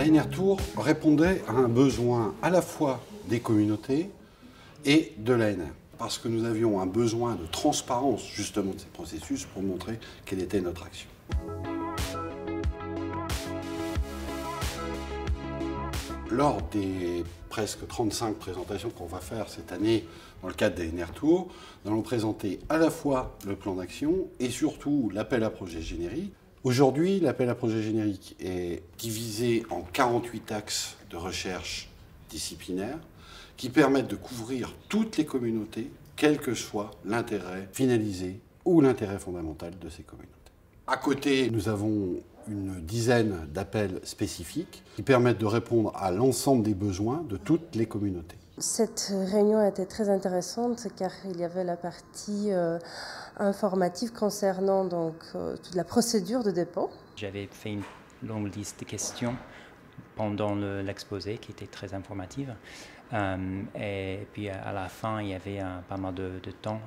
l'ANR Tour répondait à un besoin à la fois des communautés et de l'ANR. Parce que nous avions un besoin de transparence justement de ces processus pour montrer quelle était notre action. Lors des presque 35 présentations qu'on va faire cette année dans le cadre des ANR Tour, nous allons présenter à la fois le plan d'action et surtout l'appel à projet générique. Aujourd'hui, l'appel à projet générique est divisé en 48 axes de recherche disciplinaire qui permettent de couvrir toutes les communautés, quel que soit l'intérêt finalisé ou l'intérêt fondamental de ces communautés. À côté, nous avons une dizaine d'appels spécifiques qui permettent de répondre à l'ensemble des besoins de toutes les communautés. Cette réunion a été très intéressante car il y avait la partie informative concernant donc, toute la procédure de dépôt. J'avais fait une longue liste de questions pendant l'exposé qui était très informative. Et puis à la fin, il y avait pas mal de temps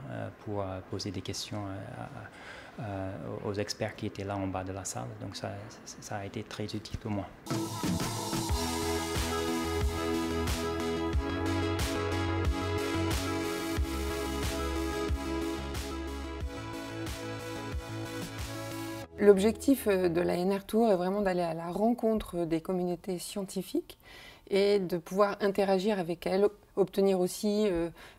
pour poser des questions aux experts qui étaient là en bas de la salle. Donc ça a été très utile pour moi. L'objectif de l'ANR Tour est vraiment d'aller à la rencontre des communautés scientifiques et de pouvoir interagir avec elles, obtenir aussi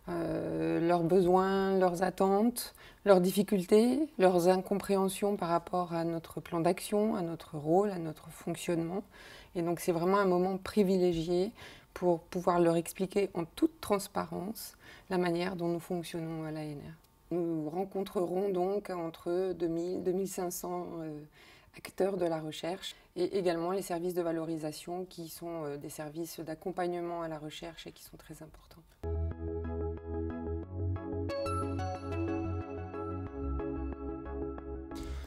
leurs besoins, leurs attentes, leurs difficultés, leurs incompréhensions par rapport à notre plan d'action, à notre rôle, à notre fonctionnement. Et donc c'est vraiment un moment privilégié pour pouvoir leur expliquer en toute transparence la manière dont nous fonctionnons à l'ANR. Nous rencontrerons donc entre 2000 et 2500 acteurs de la recherche et également les services de valorisation qui sont des services d'accompagnement à la recherche et qui sont très importants.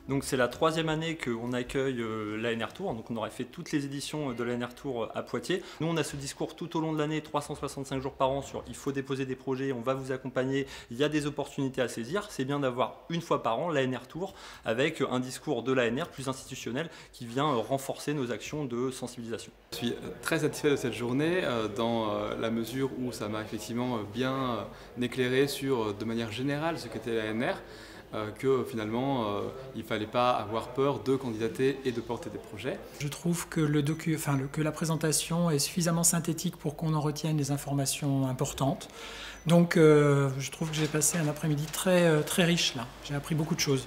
Donc c'est la troisième année qu'on accueille l'ANR Tour, donc on aurait fait toutes les éditions de l'ANR Tour à Poitiers. Nous on a ce discours tout au long de l'année, 365 jours par an sur il faut déposer des projets, on va vous accompagner, il y a des opportunités à saisir. C'est bien d'avoir une fois par an l'ANR Tour avec un discours de l'ANR plus institutionnel qui vient renforcer nos actions de sensibilisation. Je suis très satisfait de cette journée dans la mesure où ça m'a effectivement bien éclairé sur de manière générale ce qu'était l'ANR. Que finalement il ne fallait pas avoir peur de candidater et de porter des projets. Je trouve que, que la présentation est suffisamment synthétique pour qu'on en retienne des informations importantes. Donc je trouve que j'ai passé un après-midi très riche là. J'ai appris beaucoup de choses.